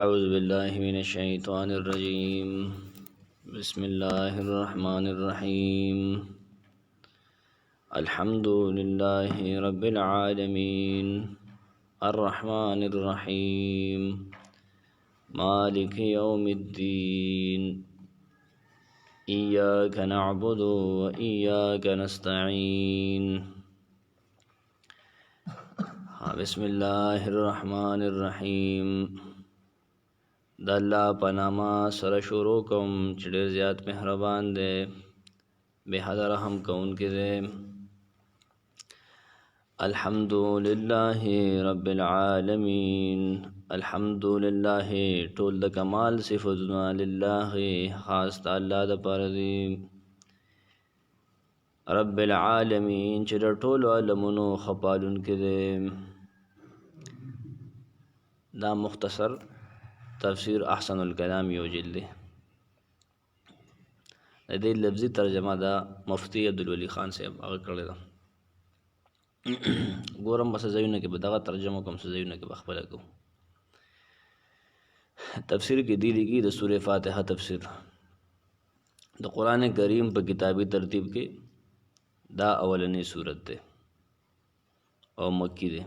أعوذ بالله من الشيطان الرجيم. بسم الله الرحمن الرحيم. الحمد لله رب العالمين الرحمن الرحيم مالك يوم الدين إياك نعبد وإياك نستعين. بسم الله الرحمن الرحيم. د الله په نامه سره شروع کوم چې ډېر زیات مهربان دی، بے حد رحم کوونکی دی. الحمد لله رب العالمین. الحمد لله ټول د کمال صفتونه لله خاص د الله د پاره دي. رب العالمین چې د ټولو عالمونو خپالونکی دی. دا مختصر تفسیر احسن الکلام یو جلد دی. د دې لفظي ترجمه دا مفتی عبدالولی خان صاحب هغه کړی ده. ګورم بس ځایونه کې به دغه ترجمه کوم، ځایونه کې به خپله کوم. تفسیر کې دی لیکي د سورې فاتحه تفسیر د قرآن کریم په کتابي ترتیب کې دا اولنی سورت ده او مکی ده،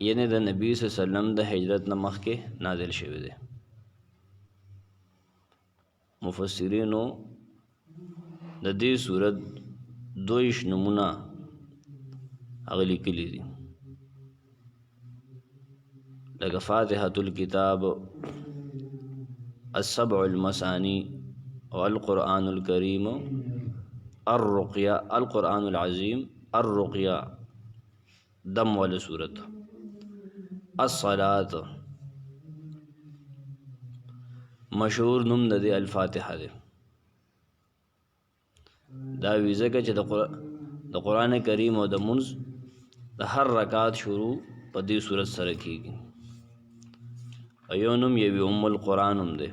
یعنی د نبی صلی الله علیه وسلم د هجرت نه مخکې نازل شوی دی. مفسرینو د دې صورت دویش نمونه هغه لیکلي دي، لکه فاتحة الكتاب، السبع المثانی، والقرآن الکریم، الرقیہ، القرآن العظیم، الرقیہ دم والا صورت، الصلاة. مشهور نوم د دې الفاتحه دی. دا ویزه کې چې د قرآن کریم او د منځ د هر رکعت شروع په دې صورت سره کیږي. ایو نوم یې ام القرآن هم دی.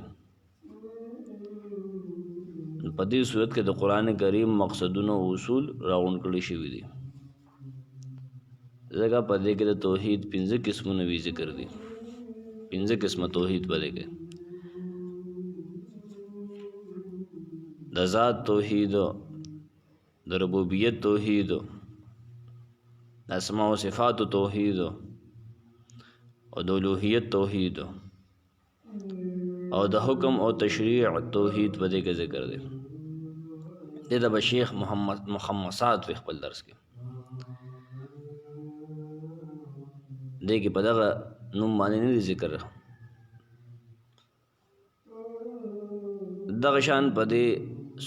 په دې صورت کې د قرآن کریم مقصدونه او اصول راغونډ کړي شوي دي. ځکه په دې کې د توحید 15 قسمونه وی ذکر دي. 15 قسمه توحید په دې کې د ذات توحید، د ربوبیت توحید، د اسماء او صفات توحید او د الوهیت توحید او د حکم او تشریع توحید په دې کې ذکر دي. د شیخ محمد سعد په خپل درس کې دې کې په دغه نوم باندې نه ذکر. دغه شان په دې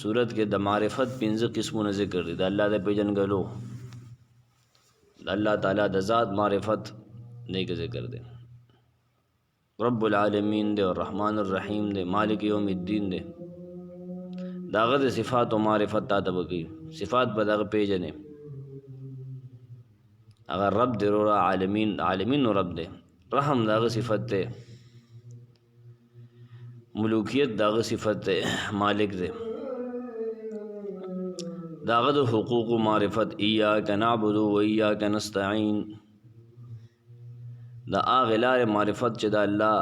صورت کې د معرفت 15 قسمونه ذکر دي. د الله د پیژنګلو، د الله تعالی د ذات معرفت دې کې ذکر دي. رب العالمین دې، الرحمن الرحیم دې، مالک یوم الدین دې. داغه د صفات او معرفت تا ته وکي. صفات په دغه پیژنې، اگر رب دې رو عالمین، عالمین نو رب دې. رحم داغه صفت دې، ملوکیت داغه صفت دې، مالک دې. داغه د حقوق و معرفت، ایاک نعبد و ایاک نستعین. دا هغه لارې معرفت چې د الله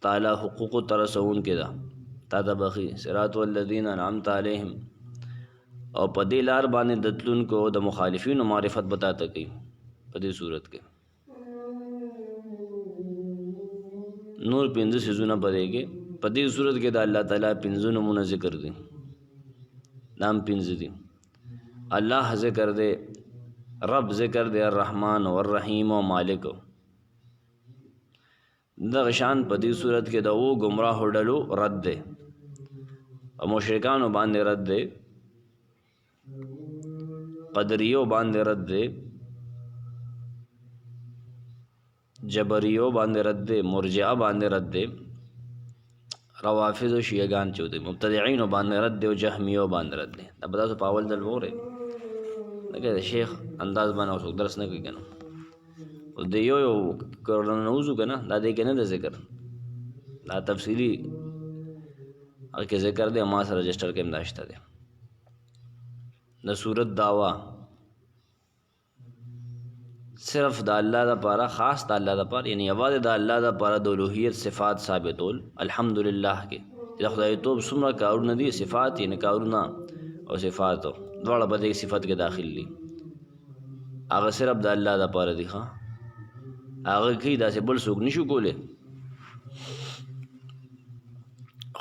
تعالی حقوق ترسون کې ده تا ته بخي. صراط الذین انعمت علیهم. او په دې لار باندې د تلونکو د مخالفینو معرفت بتاته کوي. په دې صورت کې نور 15 سيزونه پدې کې په دې صورت کې د الله تعالی 15 نمونه ذکر دي. نام 15 دي. الله ذکر دے، رب ذکر دے، الرحمن والرحیم و مالک. دغه شان په دې صورت کې د او گمراه ډلو رد دے او مشرکانو باندې رد دے، قدریو باندې رد دے، جبریو باندې رد دے، مرجعه باندې رد دے، روافض او شیعگان چوتے مبتدعین باندې رد دے او جهمیو باندې رد دے. دا بتا سو پاول دل وره لکه شیخ انداز باندې اوس درس نه کوي کنه او د یو کورنوزو کنه دا دې کنه د ذکر دا تفصیلی هغه کې ذکر دے. ما سره رجسٹر کې امداشته ده د صورت داوا صرف د الله لپاره، خاص د الله لپاره، یعنی یوازې د الله لپاره د الوهیت صفات ثابتول الحمدلله کې چې خدای توب څومره کارونه دي، صفات یعنی کارونه او صفات دواړه په دې صفت کې داخل دي، هغه صرف د الله لپاره دي. ها هغه کې داسې بل څوک نشو کولی.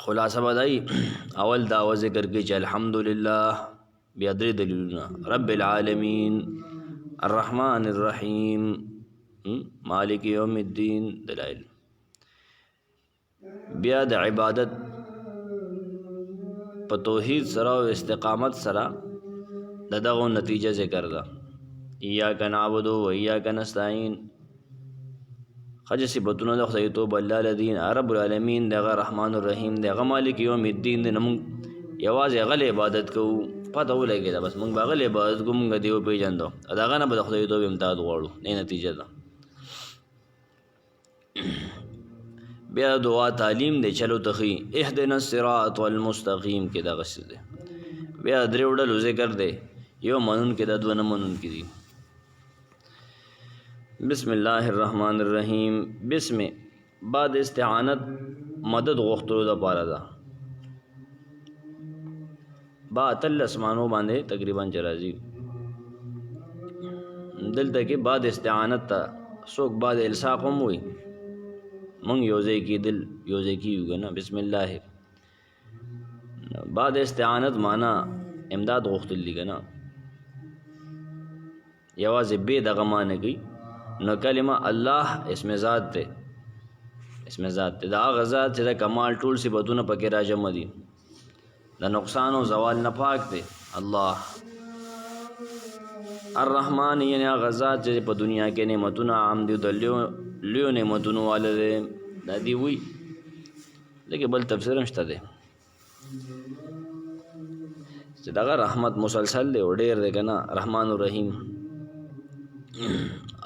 خلاصه بدای اول دعوه ذکر کې چې الحمدلله، بیا درې دلیلونه: رب العالمین، الرحمن الرحیم، مالک یوم الدین، دلائل. بیا د عبادت په توحید سره او استقامت سره دغه نتیجه ذکر ده. ایاک نعبد و ایاک نستعین، خج صفاتونه د خدای توب الله الذین، رب العالمین دغه رحمان الرحیم دغه مالک یوم الدین، نمون یوازې غل عبادت کوو، پته ولګی دا بس مونږ باغل عبادت کوو، مونږ دیو پیژندو، داغه نه به خدای توب امداد غواړو، نه نتیجه ده. بیا دعا تعلیم دی، چلو تخی اهدنا الصراط المستقیم کې دغه څه دی. بیا درې وډلو ذکر دی، یو منون کې د دوه نه منون کې دي. بسم الله الرحمن الرحیم، بسم بعد استعانت مدد غوښتلو لپاره ده. با تل اسمانو باندې تقریبا چرازی دلته کې بعد استعانت تا څوک بعد الساق هم وي، مونږ یوځای کې دل یوځای کېږو که نه. بسم الله بعد استعانت معنا امداد غوښتل دي که نه، یوازې بې دغه معنی کوي. نو کلمه الله اسم ذات دی، اسم ذات دی، دا هغه ذات چې د کمال ټول صفتونه پکې راجمع دي، د نقصان او زوال نه پاک دی الله. الرحمن یعنی هغه ذات چې په دنیا کې نعمتونه عام دي، د لویو نعمتونو والا دی. دا دی وی لکه بل تفسیر هم شته دی چې دغه رحمت مسلسل دی او ډېر دی که نه. رحمان الرحیم،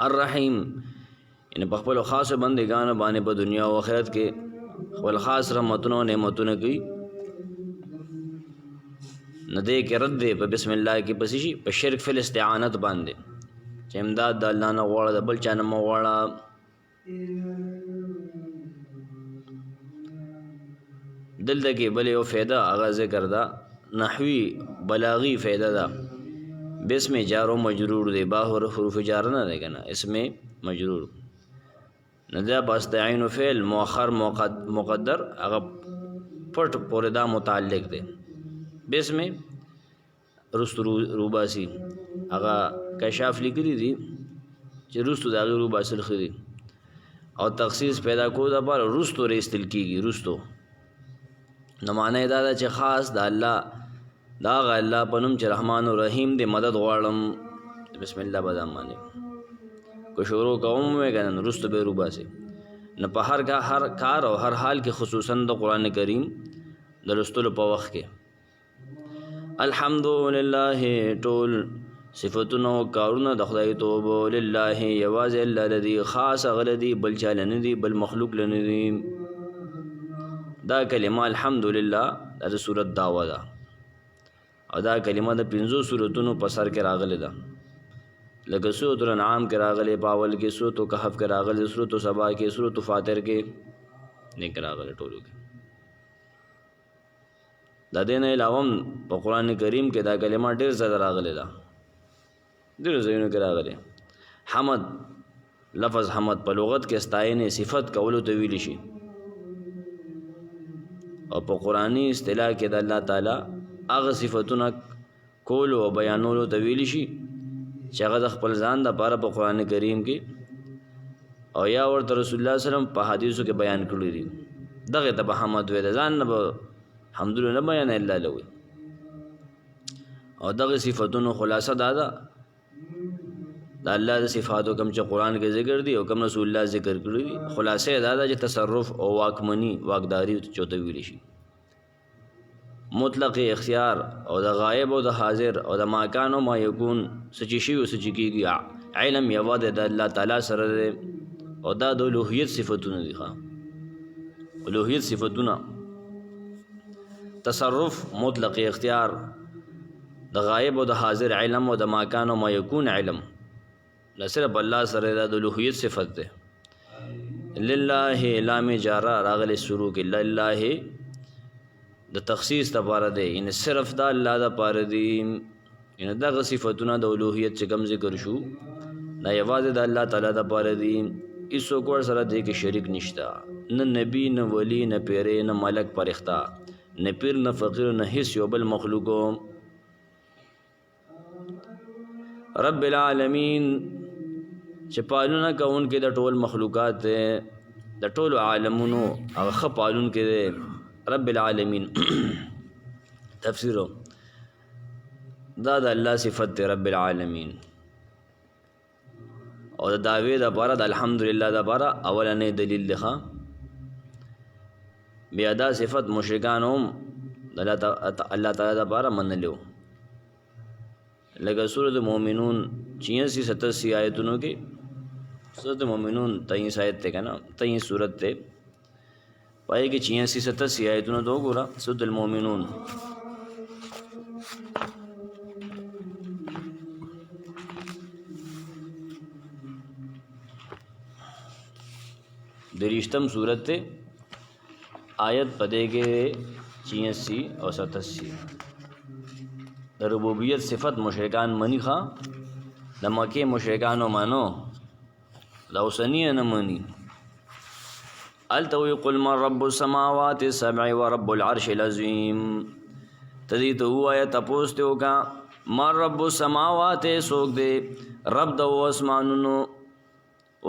الرحیم یعنی په خپلو خاصو بندګانو باندې په دنیا او آخرت کې خپل خاص رحمتونه او نعمتونه کوي. نه دی کې رد دی په بسم الله کې پسې شي په شرک فی الاستعانت باندې چې امداد د الله نه غواړه، د بل چا نه مه غواړه. دلته کې بل یو فایده هغه ذکر ده، نحوي بلاغي فایده ده. بسم جار و مجرور دی، با حروف جار نه دی که نه، اسم مجرور نه ده. باستعین فعل مؤخر مقدر هغه پټ پورې دا متعلق دی. بسم رستو روباسی هغه کشاف لیکلی دي چې رستو د هغې روباسل ښه دي، او تخصیص پیدا کولو دپاره رستو رایستل کېږي. رستو نو معنی دا ده چې خاص د الله د هغه الله په نوم چې رحمان الرحیم دی مدد غواړم. بسم الله به دا معنی که شروع کوم وی که نه رستو به روباسي. نو په هر کار او هر حال کې خصوصا د قرآن کریم د لوستلو په وخت کې الحمدلله ټول صفتونه او کارونه د خدای توب لله یوازې الله لدی، خاص هغه لدی، بل چا له نه دي، بل مخلوق له نه دي. دا کلمه الحمدلله د سورت دعوه ده، او دا کلمه د 5 سورتونو په سر کې راغلې ده، لکه سورت الانعام کې راغلې، په اول کې سورت کهف کې راغلې، سورت سبا کې، سورت فاطر کې نیک راغلې ټولو کې. د دې نه علاوه په قرآن کریم کې دا کلمه ډېر زیاته راغلې ده، ډېرو ځایونو کې راغلې. حمد لفظ حمد په لغت کې ستاینې صفت کولو ته ویلی شي، او په قرآني اصطلاح کې د الله تعالی هغه صفتونه کولو او بیانولو ته ویلی شي چې هغه د خپل ځان دپاره په قرآن کریم کې او یا ورته رسول الله صلی الله علیه وسلم په حدیثو کې بیان کړي دي. دغه ته به حمد وی، د ځان نه به حمدونه نه بیان الا لوي. او دغه صفتونو خلاصه دا ده د الله د صفاتو کوم چې قرآن کې ذکر دي او کوم رسول الله ذکر کړي دي، خلاصه دا ده چې تصرف او واکمني واکداري چوته ویلی شي. مطلق اختیار او د غایب او د حاضر او د ماکان او ما یکون سچی شي او سچی کیږي علم یواد د الله تعالی سره ده، او دا د الوهیت صفتونه دي. الوهیت صفتونه تصرف، مطلق اختیار، د غایب او د حاضر علم او د ماکان او ما یکون علم، نه صرف الله سره د الوهیت صفت ده. لله لام جاره راغلی شروع کې لله د تخصیص لپاره دی، یعنی صرف د الله لپاره دی. یعنی دغه صفاتونه د الوهیت چې کوم ذکر شو دا یوازې د الله تعالی لپاره دی. هیڅوک ورسره دی کې شریک نشته، نه نبی نه ولی نه پیری نه ملک فرښتہ نه پیر نه فقیر نه هیڅ یو بل مخلوقو. رب العالمین چې پالونه کوونکې د ټول مخلوقات دی، د ټولو عالمونو هغه ښه پالونکی دی رب العالمین. تفسیر دا د الله صفت دی رب العالمین. او د دعوی د پاره د الحمدلله د پاره اولنې دلیل دی. بیا دا صفت مشرکان هم د الله تعالی د پاره منلو. لکه سورۃ مومنون 86-87 آیتونو کې سورۃ مومنون 23 آیت ته کنه 23 سورۃ ته پای کې 86-87 آیتونو ته وګوره. سورۃ المومنون دریشتم سورت تے آیت پدے کے 86 اور 87 در ربوبیت صفت مشرکان منی خواہ د مکه مشرکانو مانو لوسنی نه منی. التوی قل من رب السماوات السبع ورب العرش العظیم. تدی تو آیا تپوس ته وکا من رب السماوات سوک دے رب د اسمانونو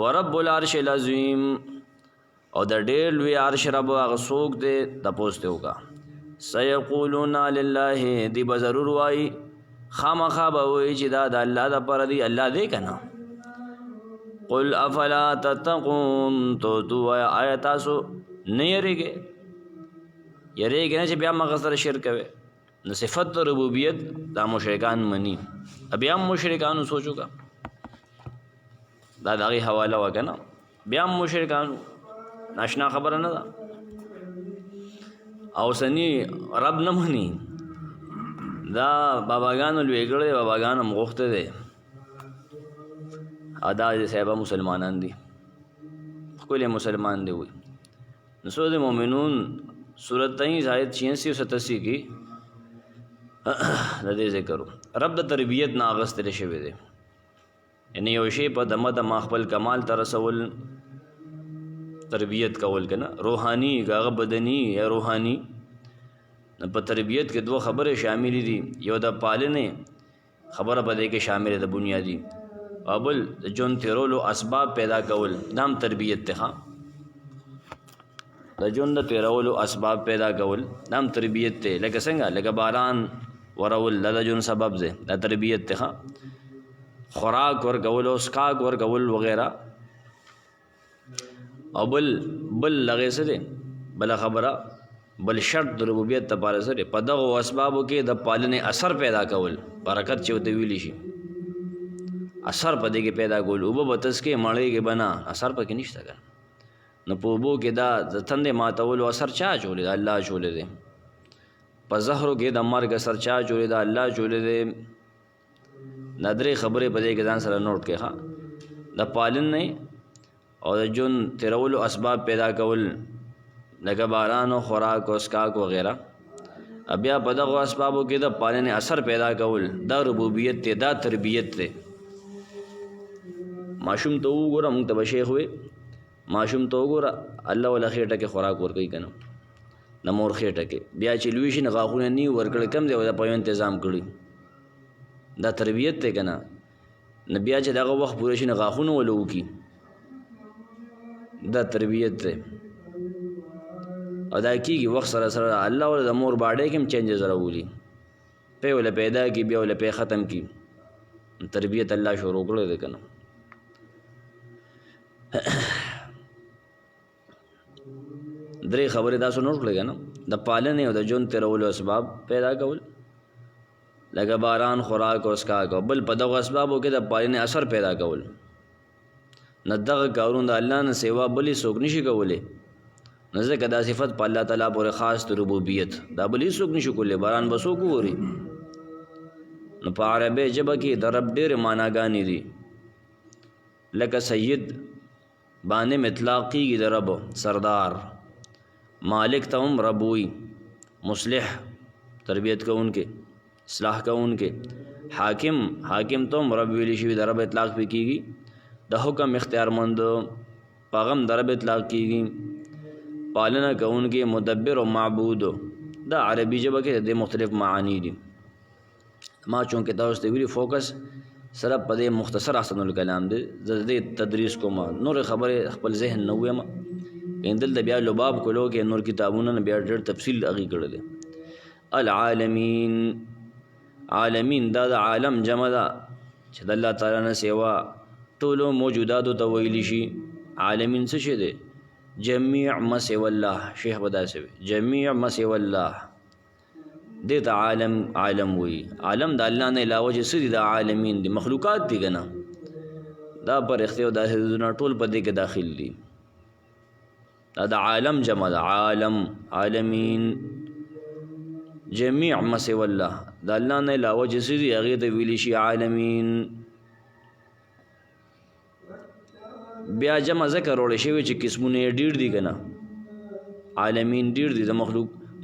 ورب العرش العظیم او د ډېر لوی عرش رب هغه څوک دی تپوس ته وکړه. سیقولون لله دی به ضرور وایي خامخا به وایي چې دا د الله دپاره دی، الله دی که نه. قل افلا تتقون تو وایه آیا تاسو نه یریږئ؟ یریږئ نه چې بیا مغه سره شرک کوئ. نو صفت ربوبیت دا مشرکان مني. بیا هم مشرکانو سوچ وکړه دا د هغې حواله وه که نه. بیا هم مشرکانو ناشنا خبره نه ده او سنی رب نه مني. دا باباګانو لوی کړی، باباګان هم غوښته دی. ادا صاحبه مسلمانان دي، ښکلی مسلمان دی وي. نو سورۃ مومنون سورت 23 آیت 86 او 87 کې د دې ذکر رب د تربیت نه اغستل شوی دی. یعنی یو شی په دمه د خپل کمال ته رسول تربیت کول کنه، روحانی هغه بدنی یا روحانی. په تربیت کې دوه خبره شامل دي، یو د پالنې خبره په دې کې شامل ده بنیادی، او بل د جون تیرولو اسباب پیدا کول نام تربیت ته. د جون د تیرولو اسباب پیدا کول نام تربیت ته. لکه څنګه لکه باران ورول د جون سبب ده د تربیت ته. خوراک ورکول او اسکاک ورکول وغیرہ. او بل لغې سره بل خبره بل شرط د ربوبیت لپاره سره په دغه اسبابو کې د پالنې اثر پیدا کول، برکت چې وته ویلی شي اثر په دې کې پیدا کول. او به تس کې مړې کې بنا اثر پکې نشته کنه. نو په بو کې دا د تندې ماتول اثر چا چولې دا الله چولې دی. په زهرو کې د مرګ اثر چا چولې دا الله چولې دی. نادرې خبرې په دې کې ځان سره نوٹ کې ها د پالنې او د جون تیرولو اسباب پیدا کول لکه باران او خوراک او اسکاک وغیرہ. بیا په دغه اسبابو کې د پالنې اثر پیدا کول دا ربوبیت دی، دا تربیت دی. ماشوم ته وګوره، موږ ته به شیخ وي، ماشوم ته وګوره الله ولا خېټه کې خوراک ورکوي که نه، د مور خېټه کې. بیا چې لوی شي نه غاښونه نی ورکړي کم دی د په تنظام کړي، دا تربیت دی که نه. نه بیا چې دغه وخت پوره شي نه غاښونه وله وکړي، دا تربیت دی. او دا کېږي وخت سره سره الله ولا د مور باډۍ کې هم چینجز راولي، پی ولا پیدا کړي بیا ولا پی ختم کړي. تربیت الله شروع کړی دی که نه. درې خبرې تاسو نوٹ کړئ که نه، د پالنې او د ژوند تېرولو اسباب پیدا کول لکه باران، خوراک او اسکاک. او بل په دغو اسبابو کې د پالنې اثر پیدا کول. نه دغه کارونه د الله نه سوا بلې څوک نشي کولی. نو ځکه دا صفت په الله تعالی پورې خاص د ربوبیت، دا بل هېڅوک نشي کولی. باران به څوک ووري؟ نو په عربۍ ژبه کې د رب ډېرې معناګانې دي. لکه سید باندې مطلق کیږي د رب سردار، مالک ته هم رب وي، مصلح تربیت کوونکې اصلاح کوونکې، حاکم ته هم رب ویلی شوي د رب اطلاق پې کیږي، د حکم اختیارمند پیغام د رب اطلاق کیږي، پالنه کوونکې مدبر او معبود. دا عربي ژبه کې د مختلف معانی دي. ما چونکې تاسو ته ویلي فوکس صرف په دې مختصر احسن الکلام دی، د دې تدریس کوم، نور خبرې خپل ذهن نه وایم، دلته بیا لباب کولو کې نور کتابونه بیا ډېر تفصیل هغې کړی دی. العالمین، عالمین دا د عالم جمع ده چې د الله تعالی نه سوا ټولو موجوداتو ته ویلی شي. عالمین څه شی دی؟ جمیع ما سوى الله. شیخ به داسې وي جمیع ما سوى الله، دې ته عالم وي. عالم د الله نه علاوه چې څه دي د عالمین دي، مخلوقات دي که نه، دا فرښتې او دا څیزونه ټول په دې کې داخل دي. دا د عالم جمع ده، عالمین. جمیع ما سوى الله، د الله نه علاوه چې څه دي هغې ته ویلی شي عالمین. بیا جمع ذکر وړی شوی چې قسمونه یې ډېر دي که نه، عالمین ډېر دي، د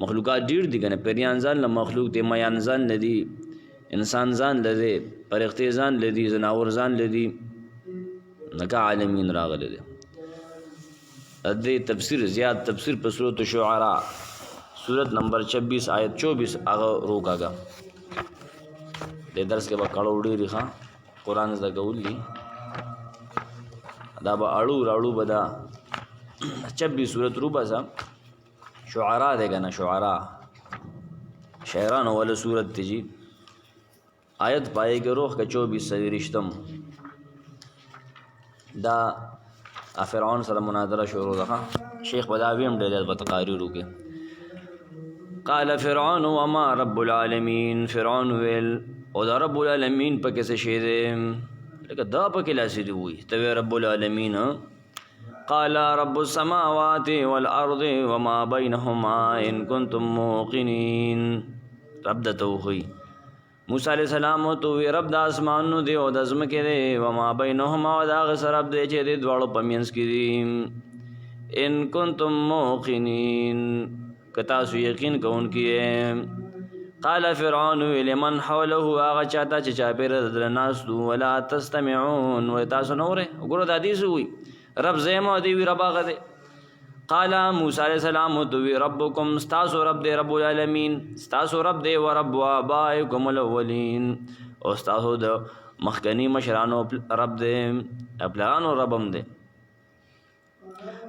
مخلوقات ډېر دي که نه. پریان ځان له مخلوق دی، میان ځان له دي، انسان ځان له دی، فرښتې ځان له دي، ځناور ځان له دي، نکه عالمین راغلی دی. دې تفسیر زیات تفسیر په سورة شعراء سورت نمبر 26 آیت 24 هغه روکاږه. دې درس کې به کړو ډېرې ښه قرآن زده کول دي، دا به اړو راړو به دا 26 صورت رو بسا شعراء دی که نه، شعراء شاعرانو والا صورت دی جی. آیت پائے کے روح کا 24 سویرشتم. دا فرعون سره مناظره شروع ده. شیخ بداوی هم ډېر په تقاریرو کې قال فرعون وما رب العالمین. فرعون ویل او دا رب العالمین په کې څه شی دی؟ لکه دا په کې لاسې دی وي ته رب العالمین. قال رب السماوات والارض وما بينهما ان كنتم موقنين. رب د توخی موسی علیہ السلام تو وی رب د اسمانو دی او د ځمکې دی، وما بینهما او د هغه څه رب دی چې د دواړو په منځ کې دي. ان کنتم موقنین، که تاسو یقین کوونکي یې. قال فرعون لمن حوله، هغه چاته چې چاپېره د ده ناست وو، ولا تستمعون، وایي تاسو نه اورئ. وګوره دا حدیث وي رب زیم او دی وی رب هغه دی. قال موسی علیہ السلام تو وی ربکم، ستاسو رب دی رب العالمین، ستاسو رب دی و رب آبائکم الاولین، او ستاسو د مخکنی مشرانو رب دی، پلارانو ربم دی.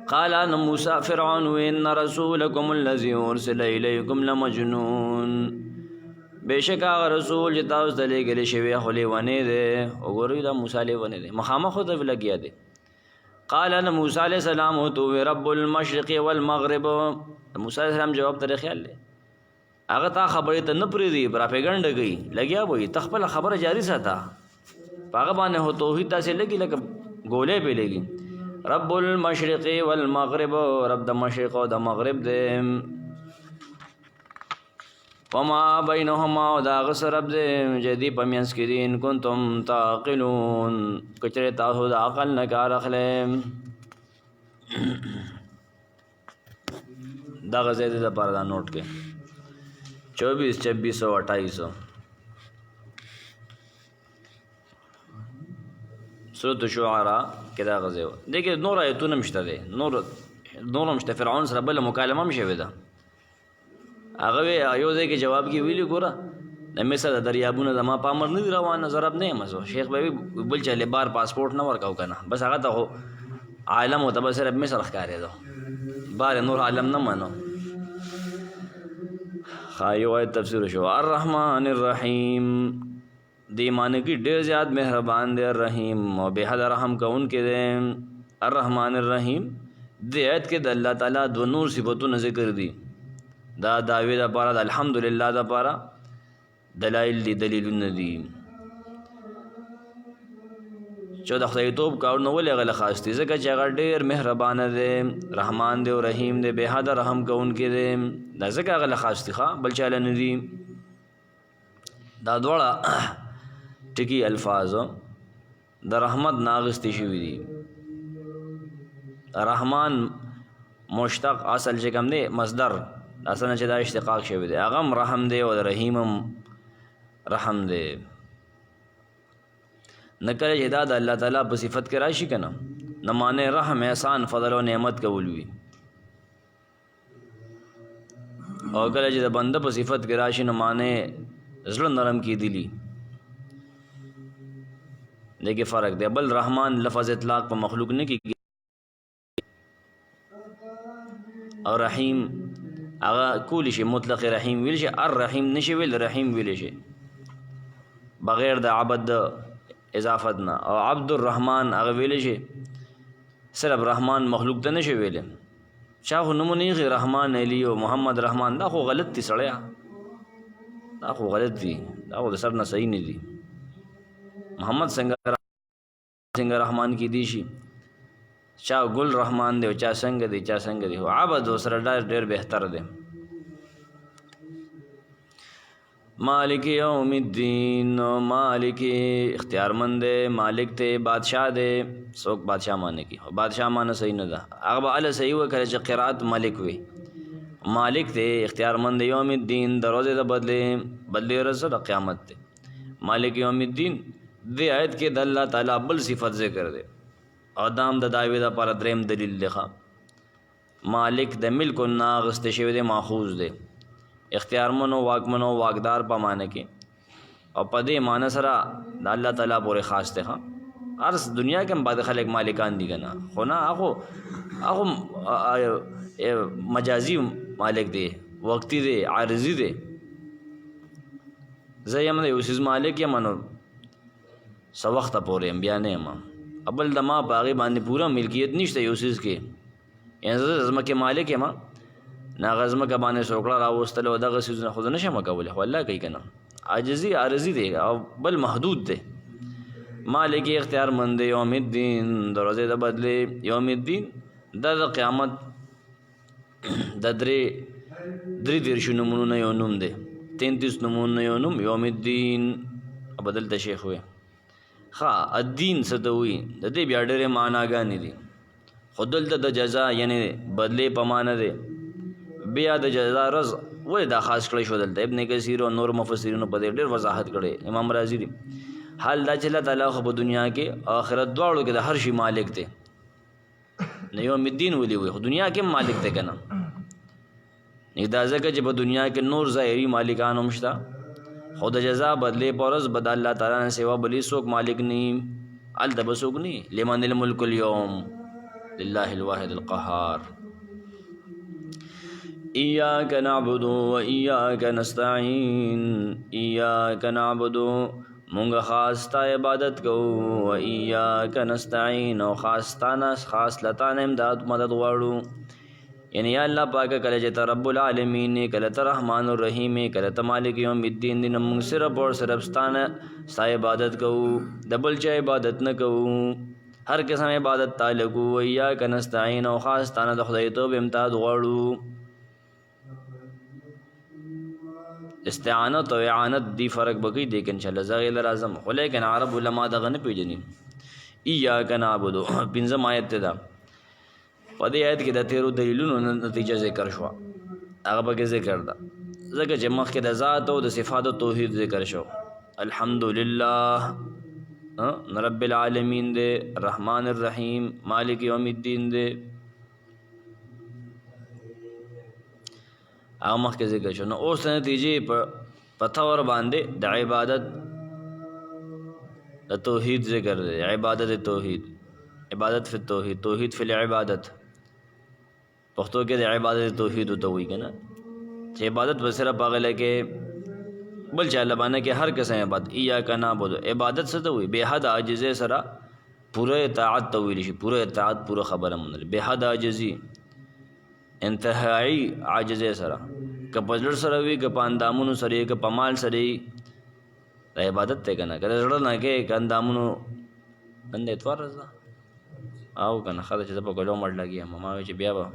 قال موسی فرعون ان رسولکم الذی ارسل الیکم لمجنون. بېشک هغه رسول چې تاسو ته لېږلی شوی خو لیونی دی. وګورئ دا موسی لیونی دی، مخامخ خو ته لګیا دی. قال موسی علیہ السلام تو رب المشرق والمغرب. موسی علیہ السلام جواب ته خیال دی، هغه تا خبرې ته نه پرېږدي، پراپیګنډه کوي، لګیا وي، ته خپله خبره جاري ساته، په هغه باندې خو توحید داسې لګي لکه ګولۍ پې لګي. رب المشرق والمغرب، رب د مشرق او د مغرب دی. وما بینهما، او د هغه څه رب دی چې دې په منځ کې دي. ان کنتم تعقلون، که چېرې تاسو د عقل نه کار اخلئ. دغه ځای دې دپاره دا نوټ کړئ 24 26 او 28 سورة شعراء کې دغه ځای و. دې کې نور آیتونه هم شته دی، نور هم شته. فرعون سره بله مکالمه هم شوې ده. هغه یو ځای کې جواب کې ویلي ګوره د مصر د دریابونه زما په امر نه دي روانه، زه رب نه یم. شیخ به وي بل چا بار پاسپورټ نه ورکوو که نه، بس هغه ته خو عالم ورته به صرف مصر ښکارېده، بار نور عالم نه منو. یو آیت تفسیر شو. الرحمن الرحیم، دې معنی کې ډېر زیات مهربان دی، الرحیم او بې حده رحم کوونکی دی. الرحمن الرحیم دې آیت کې د الله تعالی دوه نور صفتونه ذکر دي. دا دعوی دا پارا دا الحمدللہ دا پارا دلائل دی، دلیلون دی. چو دا خدای توب کارونه ولې هغه له خاص دي؟ ځکه چې هغه ډېر مهربانه دی، رحمان دی او رحیم دی، بې حده رحم کوونکی دی. دا ځکه هغه له خاص دي، بل چاله نه دي. دا دواړه ټکي الفاظ د رحمت ناغستی شوي دي. رحمان مشتق اصل چې کوم دی مصدر اصل نه چې دا اشتقاق شوی دی هغه هم رحم دی او د رحیم هم رحم دی. نه کله چې دا د الله تعالی په صفت کې راشي که نه نه معنی رحم احسان فضل و نعمت کول وي او کله چې د بنده په صفت کې راشي نه معنی زړه نرم کېدلی. دې کې فرق دی. بل رحمان لفظ اطلاق په مخلوق نه کېږي او رحیم هغه کولی شي مطلق رحیم ویل شي الرحیم نشي ویل رحیم ویل شي بغیر د عبد اضافت نه او عبد الرحمن هغه ویل شي صرف رحمان مخلوق ته نشي ویل. چا خو نومونه یې رحمان علی او محمد رحمان دا خو غلط دي سړیا دا خو غلط دي دا خو د سر نه صحیح نه دي. محمد څنګه رحمان کی دی شي چا ګل رحمان دی او چا څنګه دی هو عبد سره ډېر بهتر دی. مالک یوم الدین مالک اختیار مند دی مالک ته بادشاہ دی څوک بادشاہ معنی کی بادشاہ معنی صحیح نه ده هغه به صحیح وکړي چې قرات مالک وي مالک ته اختیار مند یوم الدین د ورځې د بدلې ورځ د قیامت ته مالک یوم الدین دې آیت کې د الله تعالی بل صفت ذکر دی او دام د دعوی د پر دریم دلیل دی. مالک د ملک ناغست شوی دی ماخوذ دی اختیار منو واکمنو واکدار په معنی کې او په دې معنی سره د الله تعالی پورې خاص دی. هر دنیا کې هم بعد خلک مالکان دي کنه خو نه هغه مجازي مالک دی وقتی دی عارضی دی. زه یم د یو څیز مالک یم نو څه وخته پورې یم بیا نه یم ابل د ما په هغې باندې پوره ملکیت نشته یو څیز کې یعنې زه د ځمکې مالک یم نه هغه ځمکه باندې څوکړه راوستل او دغه څیزونه خو زه نه شم کولی خو الله کوي که نه عاجزي عارضي دی او بل محدود دی. مالک اختیار مند یوم الدین د ورځې د بدلې یوم الدین دا د قیامت د درې دېرشو نومونو نه یو نوم دی 33 نومونو نه یو نوم یوم الدین بدلته شیخ وی الدین څه ته وایي د دې بیا ډېرې معناګانې دي خو دلته د جزا یعنې بدلې په معنی دی بیا د جزا رز ولې دا خاص کړی شو دلته ابن کثیر او نور مفسرینو په دې ډېر وضاحت کړی امام رازي دی حال دا چې الله تعالی خو په دنیا کې آخرت دواړو کې د هر شي مالک دی نه یوم الدین ولې وي خو دنیا کې مالک دی که نه دا ځکه چې په دنیا کې نور ظاهري مالکان هم شته خو د جزا بدلې په ورځ به د الله تعالی نه سوا بلې څوک مالک نه هلته به څوک نه لمن الملک اليوم لله الواحد القهار. ایاک نعبد و ایاک نستعین ایاک نعبد مونږ خاص تا عبادت کوو و ایاک نستعین او خاص لتا نه امداد مدد غواړو یعنی یا الله پاکه کله چې ته رب العالمین کله ته رحمان الرحیم کله ته مالک یوم الدین دی موږ صرف او صرف ستا عبادت کوو د بل چا عبادت نه کوو هر قسم عبادت تعالی کوو و ایاک نستعین او خاص تا نه د خدای توب امداد غواړو. استعانت او اعانت دی فرق بکی دی که انشاءاللہ زغیل رازم خو لیکن عرب علماء دغه نه پیژني. ایاک نعبدو پنځم آیت ته ده په دې آیت کې د تیرو دلیلونو نتیجه ذکر شوه هغه پکې ذکر ده ځکه چې مخکې د ذات او د صفاتو توحید ذکر شو الحمدلله رب العالمین دی رحمان الرحیم مالک یوم الدین دی هغه مخکې ذکر شو. نو اوس نتیجې په طور باندې د عبادت د توحید ذکر دی عبادت توحید عبادت فی التوحید توحید فی العبادت پښتو کې د عبادت توحید ته وایي که نه چې عبادت به صرف هغه لکې بل چا لبانه کې هر قسم عبادت ایاک نعبد عبادت څه ته وایي بې حد عاجزۍ سره پوره اطاعت ته ویلی شي پوره اطاعت پوره خبره منل بې حد عاجزي انتهایی عاجزۍ سره که په زړه سره وي که په اندامونو سره وي که په مال سره وي د عبادت دی که نه که د زړه نه کې که اندامونو نن د اتوار ورځ ده او که نه ښه ده چې زه په ګډو مټ لګي یم ما وایي چې بیا به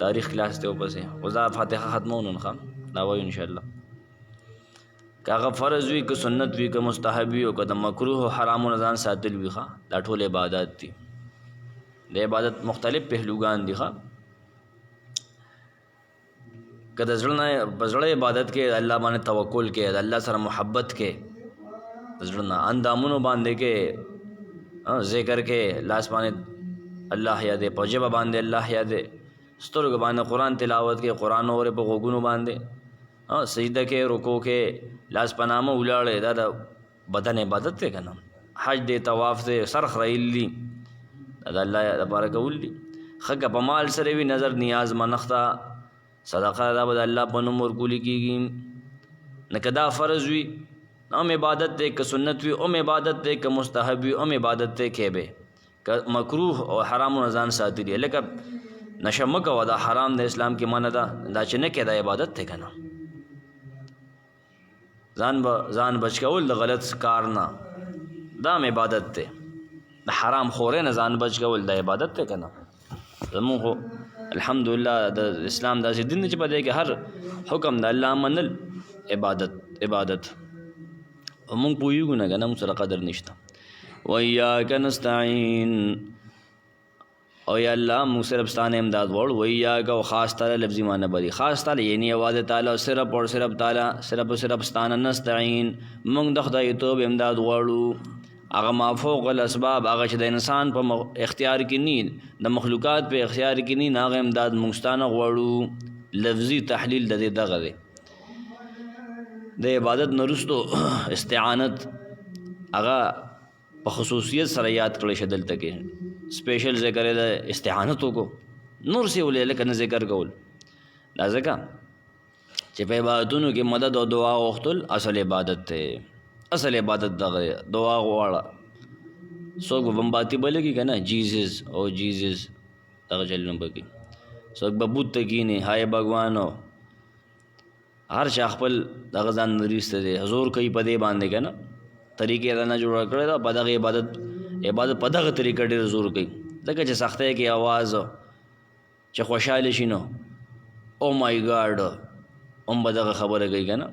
تاریخ کلاس دی ورپسې خو زه فاتحه ختمو نن ښه دا وایو انشاءالله که هغه فرض وي که سنت وي که مستحب وي او که د مکروه او حرامو نه ځان ساتل وي دا ټول عبادات دي د عبادت مختلف پهلوګان دي که د زړه عبادت کې الله باندې توکل کې د الله سره محبت کې د زړه نه اندامونو باندې کې ذکر کې لاس باندې الله یادې په ژبه باندې الله یادې سترګو باندې قرآن تلاوت کې قرآن اورې په غوږونو باندې سجده کې رکوع کې لاس په نامه ولاړې دا د بدن عبادت دی که نه حج دی طواف دی سر خریل دي دا د الله لپاره کول دي ښه که په مال سره وي نظر نیاز منښته صدقه دا به د الله په نوم ورکولی کېږي نه که دا فرض وي ام عبادت دی که سنت وي ام عبادت دی که مستحب وي ام عبادت دی کې به که مکروه او حرامو نه ځان ساتلي لکه نشه مه کوه دا حرام د اسلام کې منع ده دا چې نه کې دا عبادت دی که نه ځان بچ کول د غلط کار نه دا هم عبادت دی د حرام خورې نه ځان بچ کول دا عبادت دی که نه زمونږ خو الحمدلله د اسلام داسې دین دی چې په دی کې هر حکم د الله منل عبادت او مونږ پوهېږو نه که نه مونږ سره قدر نشته وإیاک نستعین او یا الله مونږ صرف ستانه امداد غواړو وإیاک او خاص تعالی لفظي معنی بدی خاص تعالی یعنی آواز تعالی صرف اور صرف تعالی صرف ستانه نستعین مونږ د خدای توب امداد غواړو هغه ما فوق الاسباب هغه چې د انسان په اختیار کې ني د مخلوقات په اختیار کې ني هغه امداد مونږ ستانه غواړو لفظي تحلیل د دې دغه دی د عبادت نرستو استعانت هغه په خصوصیت سره یاد کړی شه دلته کې سپیشل ذکر د استعانت وکړو نور سی ولې لکه نه ذکر کول دا ځکه چې په عبادتونو کې مدد او دعا غوښتل اصل عبادت دی اصل عبادت دغه دعا غواړه څوک به بمباتي به لګي که نه جیزز او جیزز دغه چلونه به کوي څوک به بت ته کښېني های بګوانو هر چا خپل دغه ځان نریسته دی زور کوي په دې باندې که نه طریقې دا نه جوړه کړې ده په دغه عبادت په دغه طریقه ډېر زور کوي ځکه چې سختۍ کې اواز چې خوشحاله شي نو او مای ګاډ هم به دغه خبره کوي که نه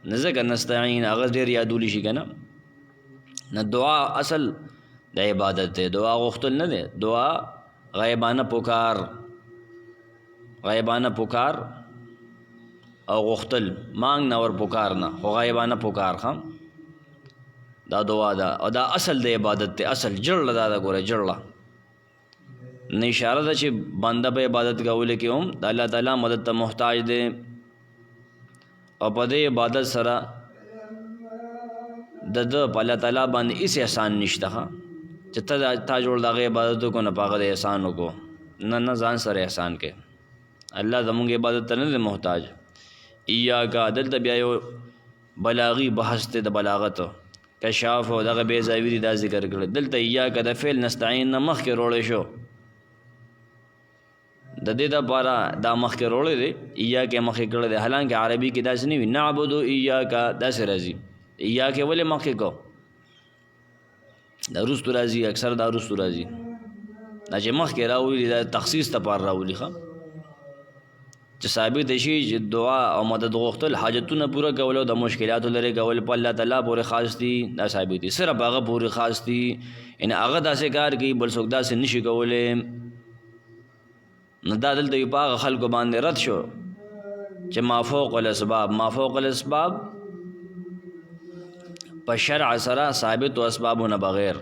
نه ځکه نستعین هغه ډېر یادولی شي که نه نه دعا اصل د عبادت دی دعا غوښتل نه دی دعا غیبانه پکار او غوښتل مانګ نه ور پکار نه خو غیبانه پکار هم دا دعا ده او دا اصل د عبادت دی اصل جړله دا ده ګوره جړله نه اشاره ده چې بنده په عبادت کولو کې هم د الله تعالی مدد ته محتاج دی او په دې عبادت سره د په الله تعالی باندې هېڅ احسان نشته چې تا جوړ د هغې عبادت وکړو نه په هغه د احسان وکړو نه ځان سره احسان کې الله زمونږ عبادت ته نه دی محتاج ایاکا دلته بیا یو بلاغي بحث دی د بلاغت کشاف او دغه بې ځایوي دي دا ذکر کړل دلته ایاکا د فعل نستعین نه مخکې روړی شو د دې دپاره دا مخکې روړی دی ایاکې مخکې کړی دی حالانکه عربي کې داسې نه وي نعبدو ایاکا داسې راځي ایاکې ولې مخکې کو دا وروستو راځي اکثر دا وروستو راځي دا چې مخکې راولي دا تخصیص دپاره راولي ښه چې ثابت شي چې دعا او مدد غوښتل حاجتونه پوره کول او د مشکلاتو لرې کول په الله تعالی پورې خاص دي دا ثابت دي صرف هغه پورې خاص دي یعنې هغه داسې کار کوي بل څوک داسې نشي کولی نو دا دلته په هغه خلکو باندې رد شو چې ما فوق الاسباب په شرع سره ثابت و اسبابونه بغیر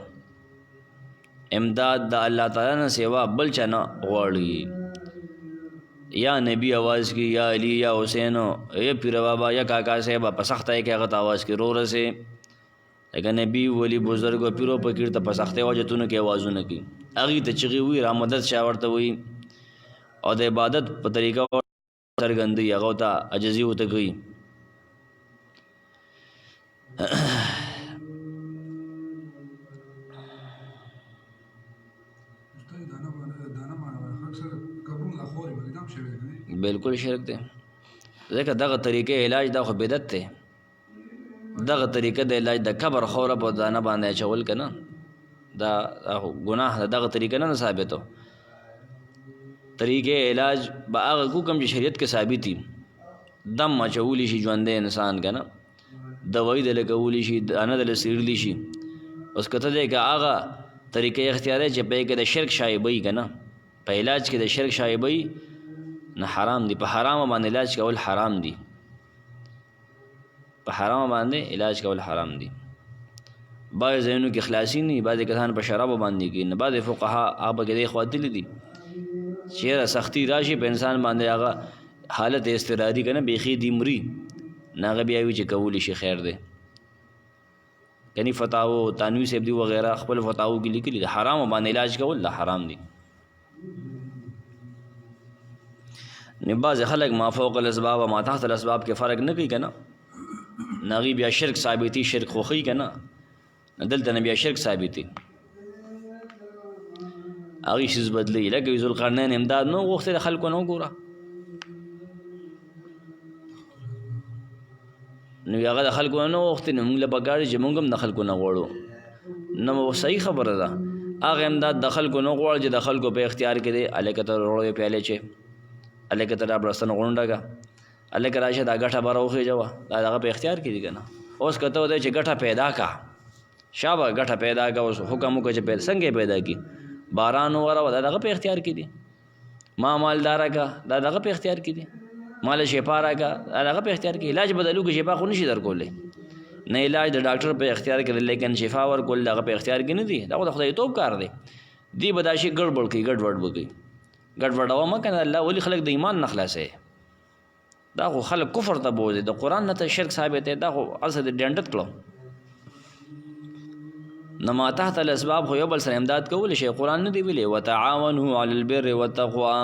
امداد د الله تعالی نه سوا بل چا نه غواړي یا نبی آواز کی یا علی یا حسینو یا پیر بابا یا کاکا صاحب په سخته کې هغه آواز کې رو رسې لکه نبی ولی بزرګ او پیرو فقیر ته په سخته وجتونو کې آوازونه کوي هغې ته چغې وي را مدد چا ورته وي او د عبادت په طریقه څرګندوي هغه ته عجزي ورته کوي بالکل شرک دی ځکه دغه طریقې علاج دا خو بدعت دی دغه طریقه د علاج د قبر خوره په دانه باندې اچول که نه دا ګناه ده دغه طریقه نه ثابتو طریقې علاج به هغه کوم چې شریعت کې ثابت دي دم اچولی شي ژوندی انسان که نه دوايي د لګولی شي دانه د لسیرلی شي اوس کته دی که هغه طریقې اختیار چې په کې د شرک شایبه وي که نه په علاج کې د شرک شایبه وي نه حرام دي په حرامه باندې علاج کول حرام دي په حرامه باندې علاج کول حرام دي بعض ځایونو کې خلاصي نه بعضې کسان په شرابو باندې کښېني بعضې فقها هغه پکې دی خواتلي دي چېرې سختي راشي په انسان باندې هغه حالت اضطراري که نه بیخي دي مري نه هغه بیا وي چې کولی شي خیر دی کني فتاو تانوي صاحب دي وغیره خپل فتاو کې لیکلي د حرامو باندې علاج کول د حرام دي نه بعضې خلک ما فوق الاسباب او ما تحت الاسباب کې فرق نه کوي که نه نه هغوی بیا شرک ثابتي شرک خوښوي که نه دلته نه بیا شرک ثابتي هغوی شیز بدلوي لکه ذوالقرنین امداد نه غوښتې د خلکو نه وګوره نو هغه د خلکو نه وغوښتې نو موږ له پکار دي چې موږ هم د خلکو نه غواړو نو صحیح خبره ده هغه امداد د خلکو نه غواړي چې د خلکو په اختیار کې دی هلکه ته روړې پیالې چې هلکه ته رابړستن غونډه که هلکه راشه دا ګټه به راوخېجوه دا د هغه په اختیار کې دي که نه اوس که ته ودی چې ګټه پیدا که شابه ګټه پیدا که اوس حکم وکړه چې څنګه یې پیدا کړي باران ووروه دا د هغه په اختیار کې دي ما مالداره که دا د هغه په اختیار کې دي مال شفا راکړه دا د هغه په اختیار کې علاج بدلو کې شفا خو نشي درکولی نه علاج د ډاکټر په اختیار کې دی لیکن شفا ورکول د هغه په اختیار کې نه دي دا خو د خدایتوب کار دی دی به دا شي ګډوډ کوي ګډوډ به کوي ګډوډوه مه که نه الله ولي خلک د ایمان نه خلاصوي دا خو خلک کفر ته بوځي د قرآن نه ته شرک ثابت دی دا خو هسې د ډنډت کړو نه ما تحت الاسباب خو یو بل سره امداد کولی شي قرآن نه دی ویلی وتعاونوا علی البر والتقوا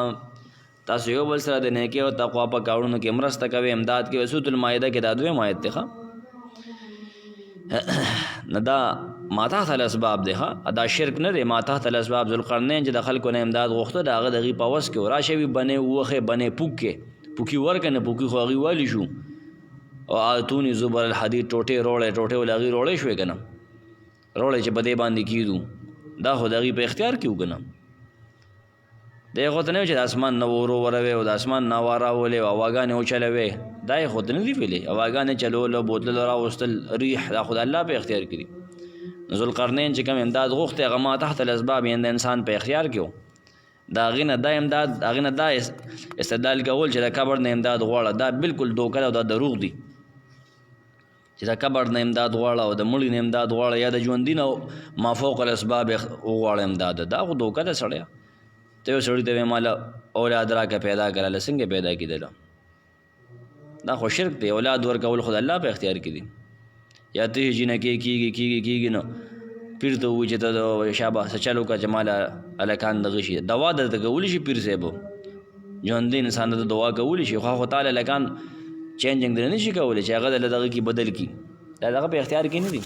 تاسو یو بل سره د نیکۍ او تقوا په کارونو کې مرسته کوئ امداد کوئ سورة المائده کې دا دویم آیت دی ښه نه دا ما تحت الاسباب دی ښه دا شرک نه دی ما تحت الاسباب ذوالقرنین چې د خلکو نه امداد غوښته د هغه د هغوی په وس کې و راشه وي بنې ووښې بنې پوک کې پوکي ورکړه نه پوکي خو هغوی والی شو او آتوني زبر الحدید ټوټې ولې هغوی روړې شوې که نه روړې چې په دې باندې کېدو دا خو د هغوی په اختیار کې و که نه دی خو ته نه وي چې د اسمان نه ورو وروې او د اسمان نه واراولې او هواګانې وچلوې دا یې خو ته نه دي ویلې هواګانې چلول او بوتلل راوستل ریح دا خو د الله په اختیار کې دي ذوالقرنین چې کوم امداد غوښتې هغه ما تحت الاسباب یعنې د انسان په اختیار کې و د هغې نه دا امداد د هغې نه دا استدلال کول چې د قبر نه امداد غواړه دا بالکل دوکه ده او دا دروغ دي چې د قبر نه امداد غواړه او د مړي نه امداد غواړه یا د ژوندي نه ما فوق الاسباب وغواړه امداد دا خو دوکه ده سړیه ته یو سړي ته وایې ماله اولاد راکړه پیدا کړه څنګه پیدا کېدله دا خو شرک دی اولاد ورکول خو د الله په اختیار کې دي یا ته یې جینکې کېږي نو پیر ته ووایي چې ته د شابه څه چل وکړه چې ماله هلکان دغه شي دوا درته کولی شي پیر صاحب ژوندي انسان ته دوا کولی شي خو تعالی هلکان چینجنګ دی نه شي کولی چې هغه دله دغه کې بدل کړي دا دغه په اختیار کې نه دي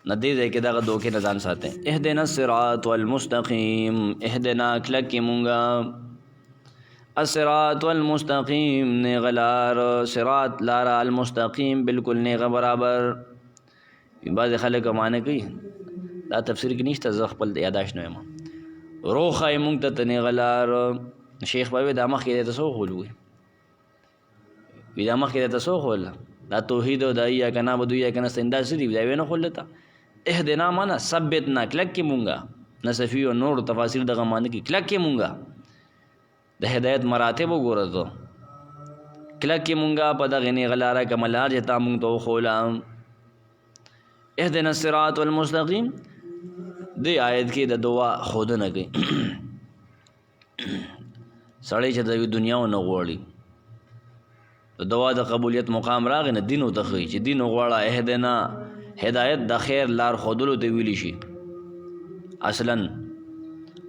نه دې ځای کې دغه دوکې نه ځان ساتئ اهدنا الصراط المستقیم اهدنا کلک کې مونږه الصراط المستقیم نیغه لار صراط لاره المستقیم بالکل نیغه برابر بعضې خلک معنی کوي دا تفسیر کې نشته زه خپل یاداشت نه یم روح ښایي مونږ ته ته نیغه لار شیخ به وایي دا مخکې دی ته څه وښول وي دا مخکې دی ته څه وښوله دا توحید او دا ایاک نعبد و ایاک نستعین دا څه دي دا یې نه ښوله ته اهدنا معنا ثبتنا کلک کې مونږه نصفي او نور تفاسیر دغه معنی کې کلک کې مونږه د هدایت مراتب وګوره ته کلک کې مونږه په دغې نیغه لاره کومه لار چې تا مونږ ته وښوله اهدنا الصراط المستقیم دې آیت کې د دعا ښودنه کوي سړی چې د دنیا نه غواړي د دعا د قبولیت مقام راغی نه دین ورته ښیي چې دین وغواړه اهدنا هدایت د خیر لار ښودلو ته ویلی شي اصلا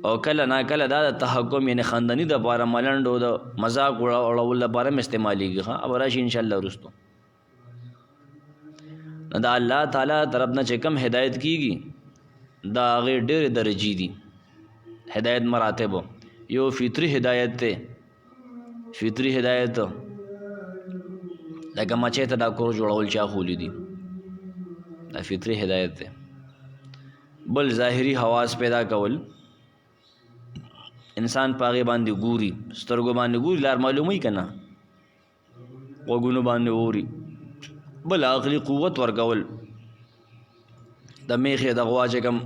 او کله نا کله دا د تحکم یعنې خندني دپاره ملنډو د مذاق اړولو لپاره هم استعمالیږي ښه اب راشي انشاءالله وروستو نو د الله تعالی طرف نه چې کوم هدایت کیږي دا هغې ډېرې درجې دي هدایت مراتب یو فطري هدایت دی فطري هدایت لکه مچۍ ته دا کور جوړول چا خولی دي دا فطري هدایت دی بل ظاهري حواس پیدا کول انسان په هغې باندې ګوري سترګو باندې ګوري لار معلوموي که نه غوږونو باندې اوري بل عقلی قوت ورکول د میخې د غوا چې کوم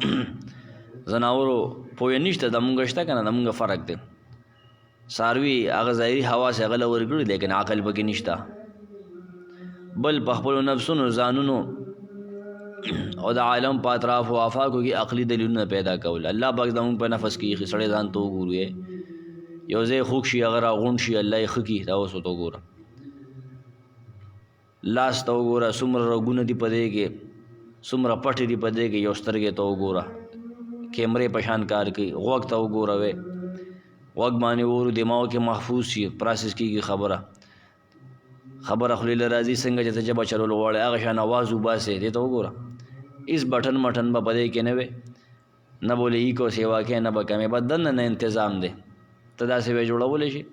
زناورو پوهه نشته د مونږ شته که نه د مونږ فرق دی څاروي هغه ظاهري حواس یې هغه له ورکړي لیکن عقل پکې نشته بل په خپلو نفسونو ځانونو او د عالم په اطراف و آفاقو کې عقلي دلیلونه پیدا کول الله پاک زموږ په نفس کې ایښي سړی ځان ته وګورو یو ځای خوږ شي هغه راغونډ شي الله یې ښه کړي دا اوس ورته وګوره لاس ته وګوره څومره رګونه دي په دې کې څومره پټې دي په دې کې یو سترګې ته وګوره کیمرې په شان کار کوي غوږ ته وګوره غوږ باندې وورو دماغ کې محفوظ شي پراسس کېږي خبره خولې له راځي څنګه چې ته ژبه چلول غواړې هغه شان اواز وباسې دې ته وګوره هېڅ بټن مټن به په دې کې نه وی نه بولې ایکو سیوا کې نه به کمې به دننه نه انتظام دی ته داسې به جوړولی شي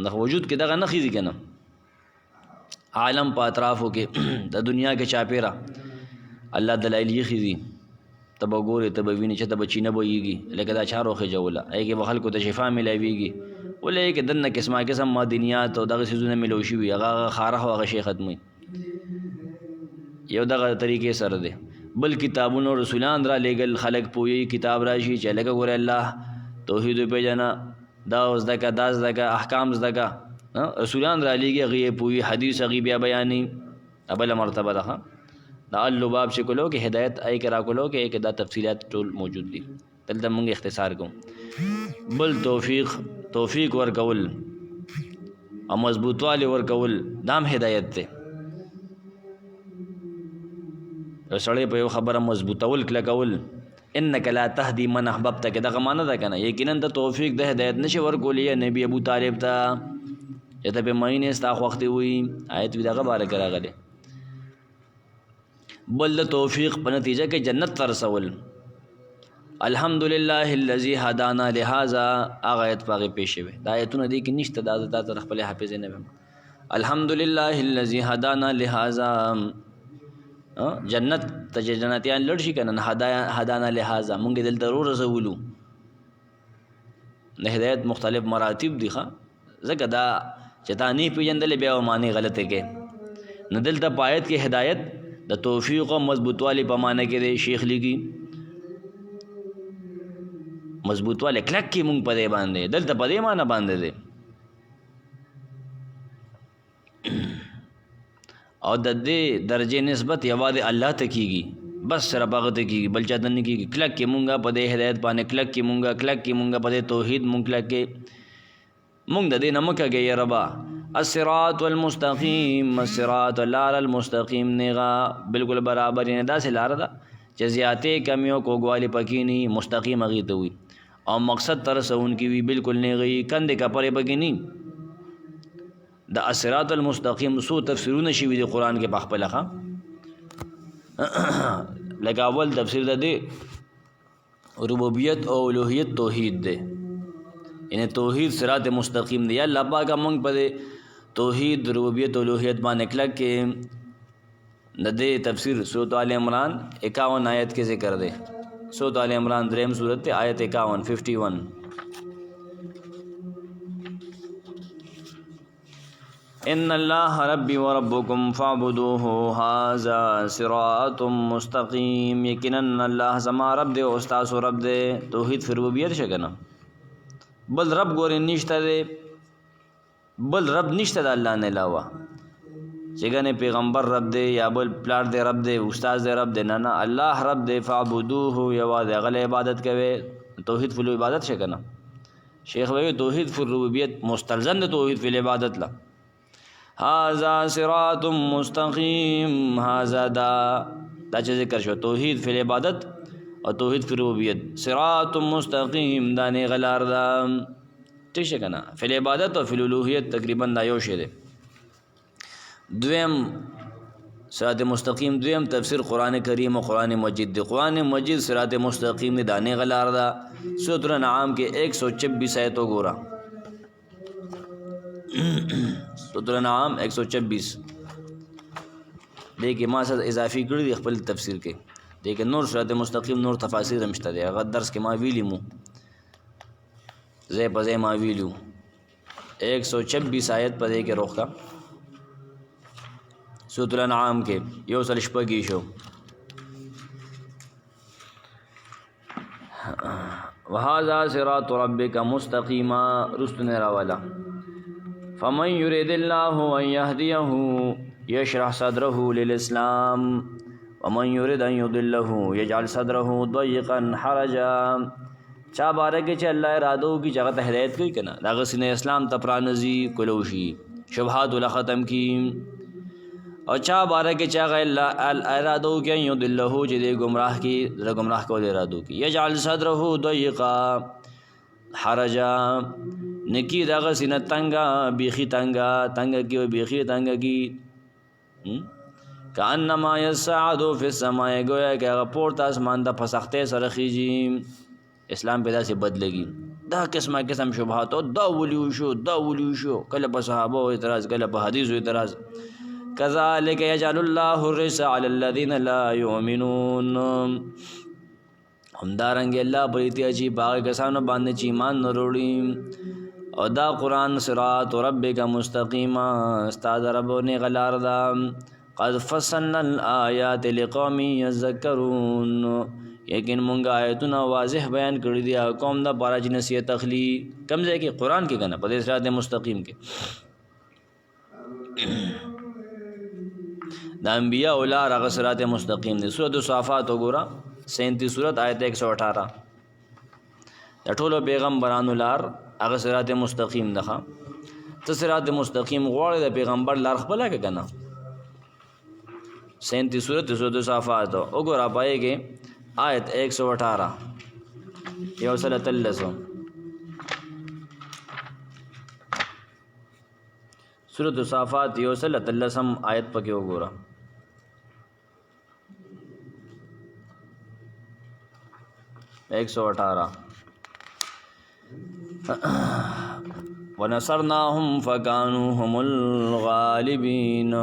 د وجود کې دغه نښې دي که نه عالم په اطرافو کې د دنیا کې چاپېره الله دلایل ایښي دي ته به ګورې ته به وینې چې ته به چینه بهیږي لکه دا چا روخېجوله هغې کې به خلکو ته شفا میلاویږي ولې هغې کې دننه قسمه قسم معدنیات او دغه څیزونه میلو شوي هغه خاره او هغه شی ختموي یو دغه طریقې سره دی بل کتابونو رسولان را لېږل خلک پوهېږي کتاب راشي چې لکه ګوره الله توحید وپېژنه دا زده که دا زده که احکام زده که رسولان را لېږي هغې یې پوهي حدیث هغې بیا بیانوي دا بله مرتبه ده دا اللباب چې کولو کې هدایت آی کې را کولو کې دا تفصیلات ټول موجود دي دلته موږ اختصار کوم بل توفیق ورکول او مضبوطوالی ورکول دام هدایت دی یو سړی په یو خبره مضبوطول کلکول انک لا تهدی من احببت کې دغه معنی ده که نه یقینا ته توفیق د هدایت نشي ورکولی یا نبي ابو طالب ته چې ته پې مینې ستا خوښتې وي آیت وي دغه باره کې راغلی بل د توفیق په نتیجه کې جنت ته رسول الحمدلله الذي هدانا لهذا هغه آیت په هغې پیښ شوی دا آیتونه دې کې نشته دا تر خپلې حافظې نه ویم الحمدلله الذي هدانا لهذا جنت ته چې جنتیان لړ شي که نه هدانا لهذا مونږ یې دلته رسولو د هدایت مختلف مراتب دي ځکه دا چې تا نه پېژندلې بیا معنی غلطې کې نه دلته په آیت کې هدایت د توفیق او مضبوطوالی په معنی کې دی شیخ لیکي مضبوطوالی کلک کې مونږ په دې باندې دلته په دې معنی باندې دی او د دې درجې نسبت یوازې الله ته کېږي بس صرف هغه ته کېږي بل چا ته نه کېږي کلک کې مونږ په دې هدایت باندې کلک کې مونږ په دې توحید مونږ کلک کې مونږ د دې نه مه کږئ یا ربا الصراط والمستقیم الصراط لار المستقیم نیغه بالکل برابر یعنی داسې لاره ده چې زیاتې کمیو کوږوالي پکې نه مستقیم هغې ته وي او مقصد ته رسونکي وي بالکل نیغه کندې کپرې پکې نه د الصراط المستقیم څو تفسیرونه شوي دي قرآن کې په خپله لکه اول تفسیر د دې ربوبیت او الوهیت توحید دی یعنی توحید صراط مستقیم دی الله پاک موږ په توحید ربوبیت او الوهیت باندې کلک کې د دې تفسیر سورۃ آل عمران 51 آیت کې ذکر دی سورۃ آل عمران دریم سورت آیت 51 ان الله ربي وربكم فاعبدوه هذا صراط مستقیم یقینا الله زما رب دی او تاسو رب دی توحید فی ربوبیت شګنه بل رب ګورې نشته دی بل رب نشته د الله نه علاوه چې ګنې پیغمبر رب دی یا بل پلار دی رب دی استاد دی رب دی نه الله رب دی فاعبدوه یوازې هغه عبادت کوي توحید فی العبادت شګنه شیخ وایي توحید فی الربوبیت مستلزم دی توحید فی العبادت لا هذا صراط مستقیم هذا دا چې ذکر شو توحید فی العبادت او توحید فی ربوبیت صراط مستقیم دا نیغه لار ده ٹھیک شي که نه فی العبادت او فی الالوهیت تقریبا دا یو شی دی دویم صراط مستقیم دویم تفسیر قرآن کریم او قرآن مجید دی قرآن مجید صراط مستقیم دی دا نیغه لار ده سورۃ الانعام کې 126 آیت وګوره سورۃ الانعام 126 دې کې ما سره اضافي کړی دی خپل تفسیر کې دې کې نور صراط مستقیم نور تفاسیر هم شته دی هغه درس کې ما ویلی مو ځای په ځای ما ویلو 126 آیت په دې کې روښه سورۃ الانعام کې 1 شو وهذا صراط ربك مستقيما رستنا راولا فمن يريد الله ان يهديه يشرح صدره للاسلام ومن يريد ان يضله يجعل صدره ضيقا حرجا چا بارے چې الله ارادو کی جگہ ته ہدایت کوي کنه داغه سینه اسلام ته پرانځي کولوشي شبهات ول ختم کی او چا بارے کې چا الله ارادو کې یو دله چې دې گمراه کی زړه گمراه کول ارادو کی یجعل صدره ضيقا حرجا نکی داغه سینه تنگا بیخی تنگا کی بیخی تنگا کی کانما یصعد فی السماء گویا کہ پورته اسمان د فسخته سره خيږي اسلام پیدا سے بدلږي دا قسم شبهات دا ولیو شو کله په صحابه اعتراض کله په حدیث اعتراض كذلك يجعل الله الرجس على الذين لا يؤمنون همدارنګ الله پریتی اچي باغ کسانو باندې چې ایمان نه وروړي او دا قران صراط ربک مستقیما استاد ربونه غلار دا قد فصلنا الآيات لقوم يذكرون یقین مونږه آیتونه واضح بیان کړی دي قوم د پاره چې نصیحت اخلي کم ځای کې قران کې کنه په دې صراط مستقیم کې دا انبیاء اولا رغ صراط مستقیم دی سورۃ الصافات وګورا 37 سورۃ آیت 118 د ټولو پیغمبرانو لار هغه صراط مستقیم ده ته صراط مستقیم غواړي د پیغمبر لار خپل کې کنه 37 سورۃ الصافات وګورا پایږي آیت 118 یو سره تلسو سورۃ الصافات یو سره تلسم آیت پکې وګورا ایک 118 ونصرناهم فكانوا هم الغالبين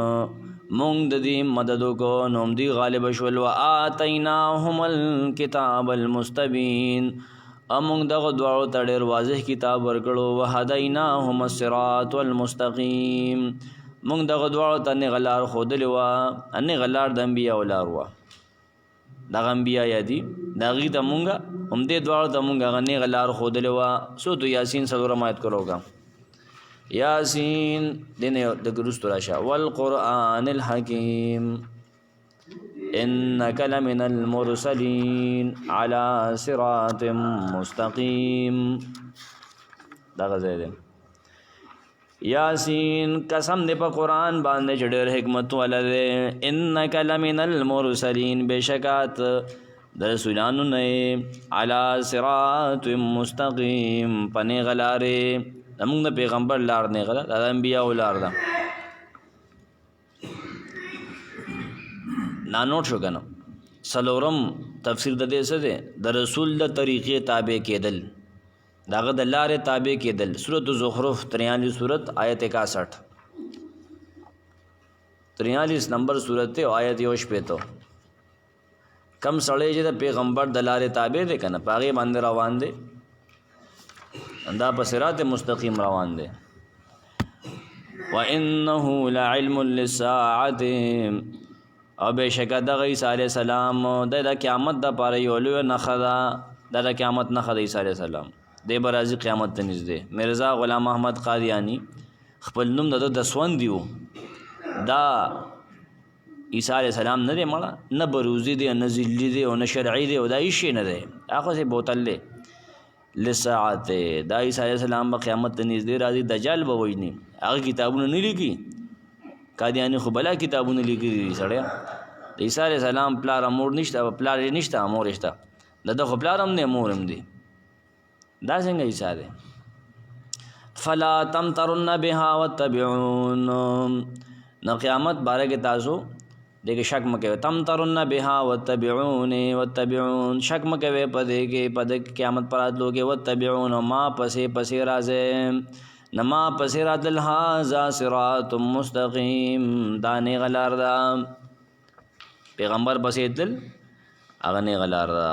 مونږ د دې مدد کو نوم دی غالب شول واتیناهم الكتاب المستبین امونږ دغه دواړو ته ډېر واضح کتاب ورکړو وهدیناهم الصراط المستقیم مونږ دغه دواړو ته نه غلار خودلی وا ان غلار د انبیاء ولار وا دغه انبیاء یادی دغه ته مونږه هم دې دواړو ته مونږه غنی غلار خودلی وا سورۃ یاسین سره مایت کولوګا یاسین دنه د ګرست راشه والقران الحکیم انک لمن المرسلین علی صراط مستقیم دا غزه ده یاسین قسم دې په قران باندې چې ډېر حکمت ولري انک لمن المرسلین بشکات د رسولانو نه علی صراط مستقیم پنه غلاره زمونږ د پیغمبر لار نه غلا د انبیاء لار ده نانوټ شو کنه سلورم تفسیر د دې څه ده د رسول د طریقې تابع کېدل داغه د لارې تابع کېدل سورۃ الزخرف 43 سورۃ آیت 61 43 نمبر سورۃ آیت 1 کم سړی چې د پیغمبر د لارې تابع دي کنه پاغه باندې روان دي اندا په صراط مستقیم روان دي وانه لعلم للساعه او بشک د عیسی علی السلام د قیامت د پاره یو لوی نخدا د قیامت نخدا عیسی علی السلام د برازي قیامت ته نږدې مرزا غلام احمد قادیانی خپل نوم د سوند دیو دا عیسی علی السلام نه دی مړه نه بروزی دی نه ذلی دی او نه شرعی دی او دا هیڅ نه دی هغه سه بوتل لساعت دا عیسی علی السلام په قیامت ته نږدې راځي دجال به وایي هغه کتابونه نه لیکي قادیانی خو بلا کتابونه لیکي سړیا د عیسی علی السلام پلار امور نشته پلار نشته امور نشته د خو پلار هم نه امور هم دی دا څنګه عیسی دی فلا تمترن بها واتبعون نو قیامت باره کې تاسو دغه شک مکه تمترن بها واتبعون شک مکه پدې کې پد قیامت پر اتلوګه واتبعون ما پسې راځه نما پسې راتل هاذا صراط مستقیم دانه غلار دا پیغمبر پسې تل هغه نه غلار دا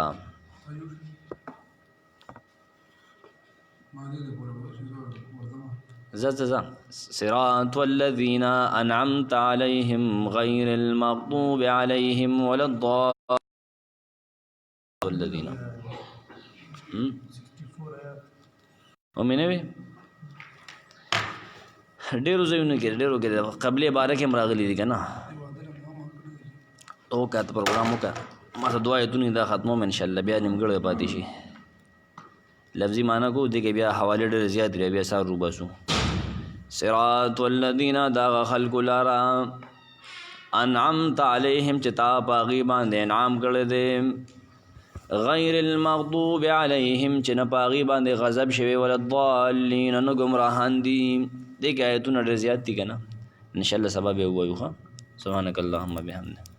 صراط الذين أنعمت عليهم غير المغضوب عليهم ولا الضالين ومنه ډیرو ځایونو کې قبلې باره کې مراغلي دي که نه او که ته پروګرام وکړه ما ته دوه ایتونه دا ختموم انشاءالله بیا نیمګړی پاتې شي لفظي معنی کو دې کې بیا حوالې ډېرې زیات لري بیا سار روباسو صراط الذین دا خلق لارا انعمت علیهم چې تا په هغې باندې انعام کړی دی غیر المغضوب علیهم چې نه په هغې باندې غضب شوی ولا الضالین نه ګمراهان دي دې کې آیتونه ډېر زیات دي که نه انشاءالله سبا بیا ووایو ښه سبحانک اللهم بحمدک